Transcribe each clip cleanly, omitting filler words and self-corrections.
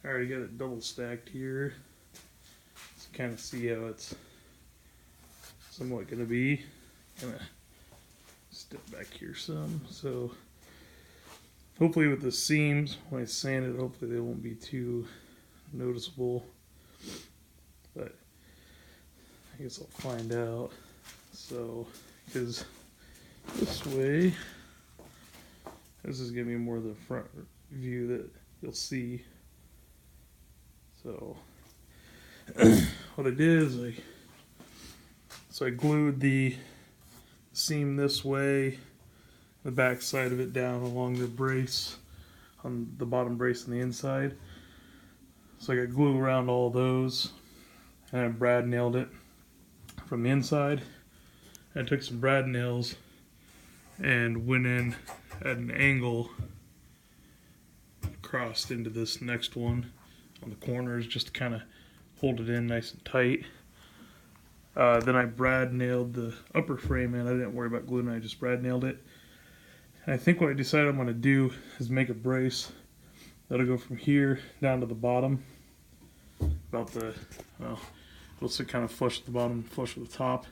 I already got it double stacked here. So kind of see how it's somewhat going to be. Gonna step back here some. So hopefully with the seams, when I sand it, hopefully they won't be too noticeable. But I guess I'll find out. So, because this way, this is going to be more the front view that you'll see. So what I did is I glued the seam this way, the back side of it down along the brace, on the bottom brace on the inside. So I got glue around all those, and I brad nailed it from the inside. And I took some brad nails and went in at an angle, crossed into this next one on the corners just to kind of hold it in nice and tight. Then I brad nailed the upper frame in. I didn't worry about gluing, I just brad nailed it. And I think what I decided I'm going to do is make a brace that'll go from here down to the bottom. About it'll sit kind of flush at the bottom, flush with the top.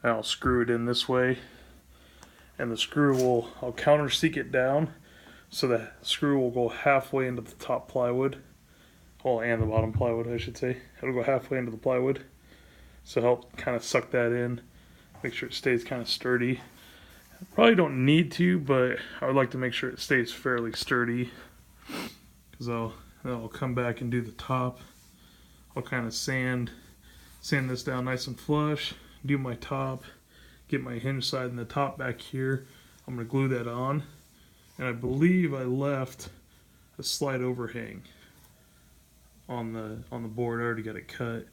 And I'll screw it in this way. And the screw I'll countersink it down so the screw will go halfway into the top plywood. Well, and the bottom plywood, I should say. It'll go halfway into the plywood. So help kind of suck that in. Make sure it stays kind of sturdy. Probably don't need to, but I would like to make sure it stays fairly sturdy. Because I'll come back and do the top. I'll kind of sand this down nice and flush. Do my top. Get my hinge side and the top back here. I'm going to glue that on. And I believe I left a slight overhang on the board. I already got it cut.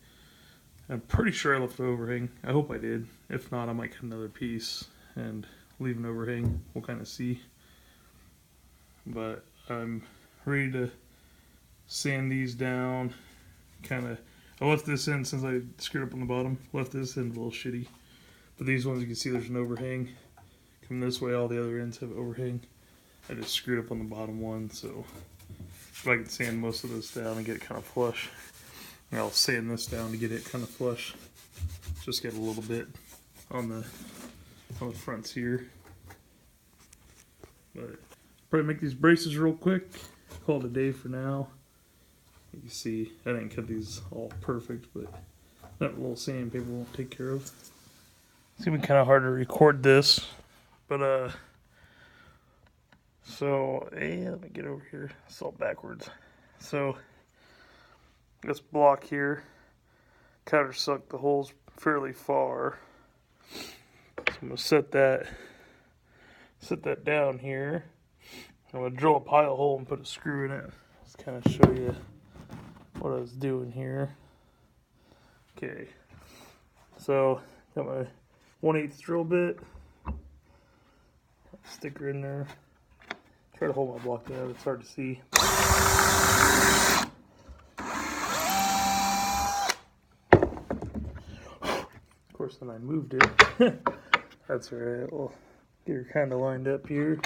I'm pretty sure I left the overhang. I hope I did. If not, I might cut another piece and leave an overhang. We'll kind of see. But I'm ready to sand these down. I left this in since I screwed up on the bottom. Left this in a little shitty. But these ones, you can see there's an overhang. Coming this way, all the other ends have overhang. I just screwed up on the bottom one, so if I can sand most of this down and get it kind of flush. And I'll sand this down to get it kind of flush. Just get a little bit on the fronts here. But probably make these braces real quick. Call it a day for now. You can see I didn't cut these all perfect, but that little sandpaper won't take care of. It's gonna be kind of hard to record this, but so let me get over here. It's all backwards. So this block here, countersunk the holes fairly far. So I'm gonna set that down here. I'm gonna drill a pilot hole and put a screw in it. Just kind of show you what I was doing here. Okay, so got my 1/8 drill bit. Sticker in there. Try to hold my block down. It's hard to see. Of course, then I moved it. That's alright. We'll get her kind of lined up here.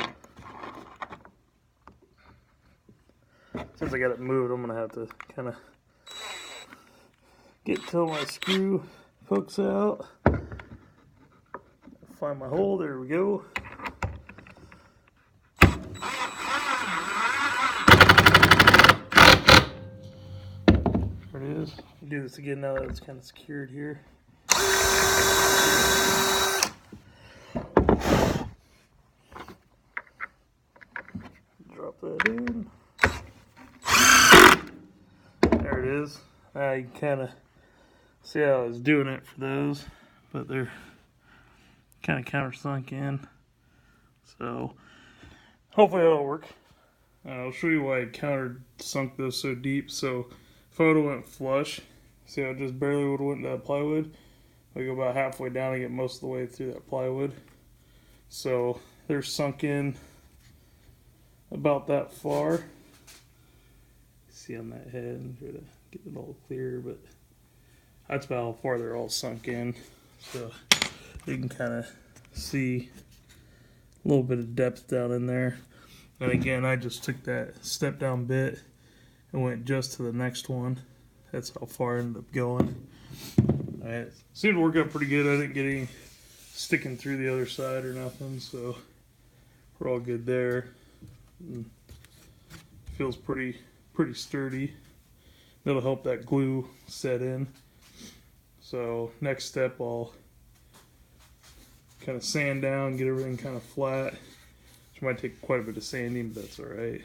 Since I got it moved, I'm gonna have to kind of get till my screw pokes out. Find my hole. There we go. There it is. Do this again now that it's kind of secured here. Drop that in. There it is. You can kind of see how I was doing it for those, but they're kind of countersunk in. So hopefully that'll work. I'll show you why I countersunk those so deep. So if I would have went flush, see how I just barely would have went into that plywood. I go about halfway down and get most of the way through that plywood. So they're sunk in about that far. See on that head, try to get it all clear, but that's about how far they're all sunk in. So you can kind of see a little bit of depth down in there. And again, I just took that step down bit and went just to the next one. That's how far I ended up going. Alright, seemed to work out pretty good. I didn't get any sticking through the other side or nothing, so we're all good there. And feels pretty sturdy. That'll help that glue set in. So next step, I'll kind of sand down, get everything kind of flat, which might take quite a bit of sanding, but that's alright.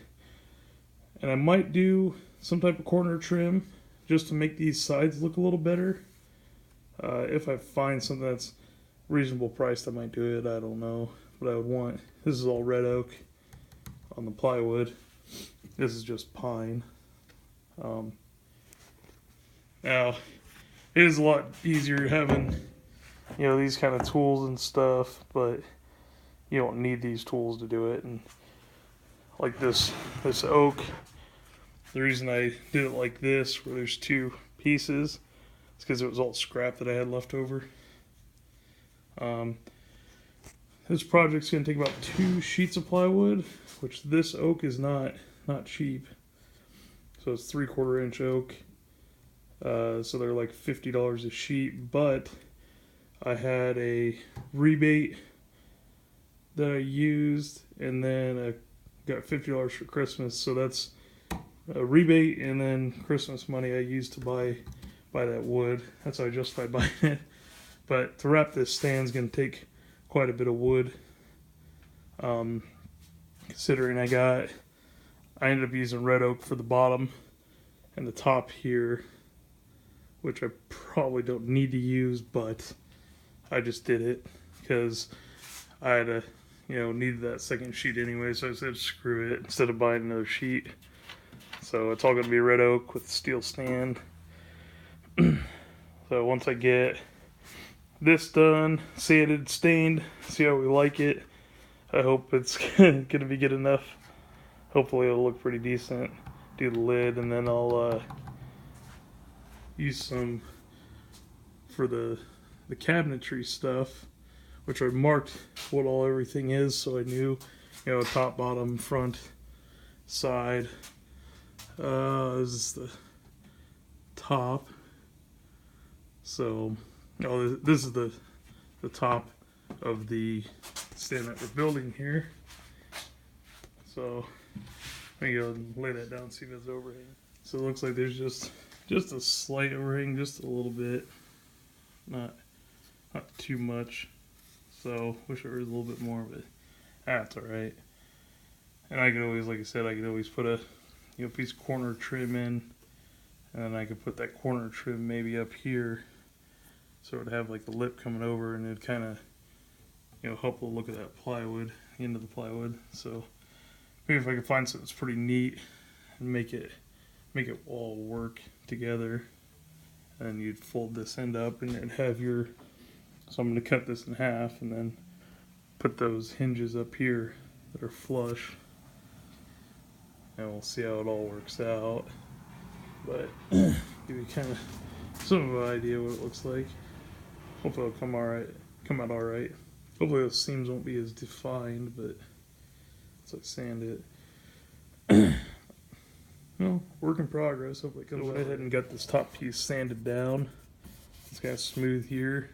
And I might do some type of corner trim just to make these sides look a little better. If I find something that's reasonable priced, I might do it. I don't know. But I would want, this is all red oak on the plywood. This is just pine. Now, it is a lot easier having, you know, these kind of tools and stuff, but you don't need these tools to do it. And like this oak, the reason I did it like this, where there's two pieces, is because it was all scrap that I had left over. This project's going to take about 2 sheets of plywood, which this oak is not cheap. So it's 3/4 inch oak. So they're like $50 a sheet, but I had a rebate that I used, and then I got $50 for Christmas. So that's a rebate and then Christmas money I used to buy that wood. That's how I justified buying it. But to wrap this stand is going to take quite a bit of wood. Considering I ended up using red oak for the bottom and the top here, which I probably don't need to use, but I just did it because I had needed that second sheet anyway, so I said screw it instead of buying another sheet. So it's all going to be red oak with steel stand. So once I get this done, sanded, stained, see how we like it. I hope it's going to be good enough. Hopefully it'll look pretty decent. Do the lid, and then I'll use some for the cabinetry stuff, which I marked what everything is, so I knew, top, bottom, front, side. This is the top. So, this is the top of the stand that we're building here. So, let me go and lay that down and see if it's overhang. So it looks like there's just a slight overhang, just a little bit, not too much. So wish there was a little bit more, but that's all right. And I could always, like I said, I could always put a piece of corner trim in, and then I could put that corner trim maybe up here, so it would have like the lip coming over, and it'd kind of help the look of that plywood, the end of the plywood. So maybe if I could find something that's pretty neat and make it all work together, and you'd fold this end up and it'd have your, so I'm going to cut this in half and then put those hinges up here that are flush, and we'll see how it all works out. But give you kind of some of an idea what it looks like. Hopefully it'll come out all right. Hopefully those seams won't be as defined, but as I sand it. Well, work in progress. Hopefully it comes out. I went ahead and got this top piece sanded down. It's kind of smooth here.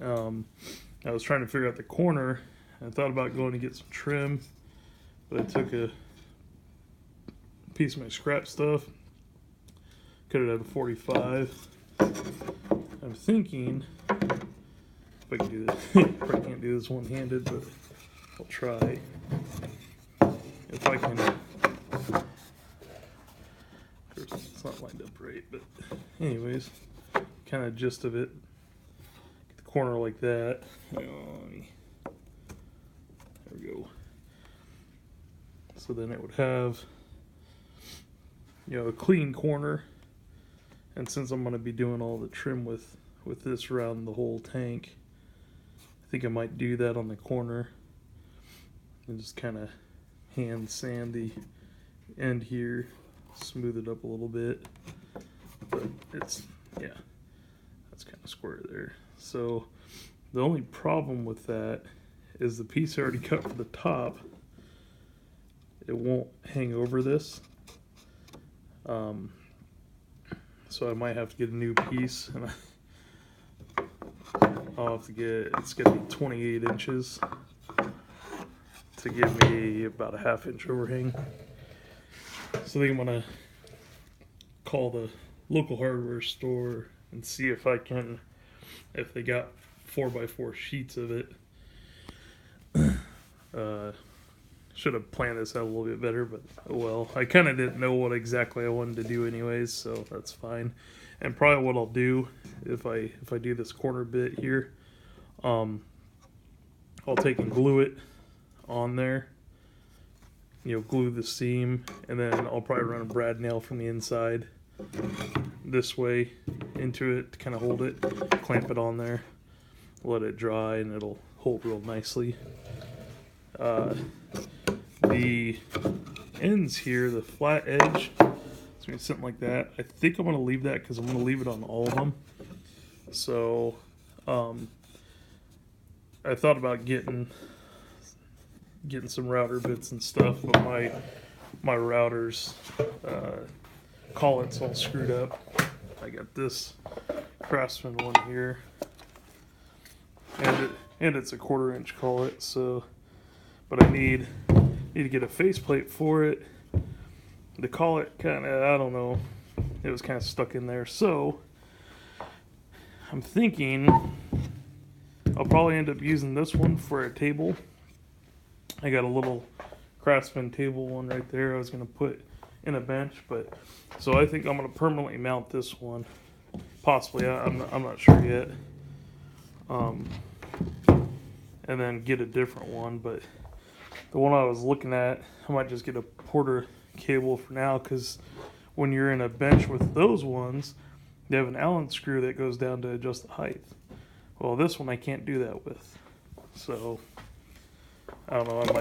I was trying to figure out the corner. I thought about going to get some trim, but I took a piece of my scrap stuff, cut it at a 45. I'm thinking if I can do this. Probably can't do this one-handed, but I'll try. If I can. It's not lined up right, but anyways, kind of gist of it. Get the corner like that. There we go. So then it would have, a clean corner. And since I'm going to be doing all the trim with this around the whole tank, I think I might do that on the corner and just kind of hand sand the end here, smooth it up a little bit. But that's kind of square there. So the only problem with that is the piece I already cut for the top it won't hang over this. So I might have to get a new piece, and I'll have to get, it's gonna be 28 inches to give me about a 1/2 inch overhang. So I think I'm gonna call the local hardware store and see if if they got 4x4 sheets of it. Should have planned this out a little bit better, but oh well. I kind of didn't know what exactly I wanted to do anyways, so that's fine. And probably what I'll do if I do this corner bit here, I'll take and glue it on there. You know, glue the seam, and then I'll probably run a brad nail from the inside this way into it to kind of hold it, clamp it on there, let it dry, and it'll hold real nicely. The ends here, the flat edge, it's gonna be something like that. I think I'm gonna leave that because I'm gonna leave it on all of them. So I thought about getting some router bits and stuff, but my router's collet's all screwed up. I got this Craftsman one here, and it's a 1/4 inch collet. So, but I need to get a faceplate for it. The collet kind of, I don't know, it was kind of stuck in there. So I'm thinking I'll probably end up using this one for a table. I got a little Craftsman table one right there I was going to put in a bench, but so I think I'm going to permanently mount this one. Possibly, I'm not sure yet. And then get a different one, but the one I was looking at, I might just get a Porter cable for now, because when you're in a bench with those ones, they have an Allen screw that goes down to adjust the height. Well, this one I can't do that with. So I don't know, I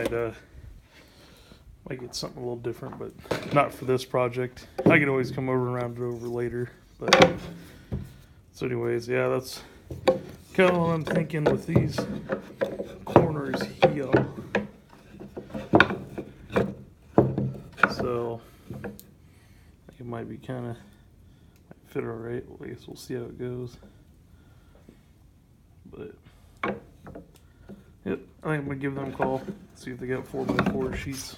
might get something a little different, but not for this project. I could always come over and round it over later. But so anyways, yeah, that's kind of what I'm thinking with these corners here. So I think it might be kind of fit all right. Well, I guess we'll see how it goes. But yep, I think I'm gonna give them a call, see if they got 4x4 sheets.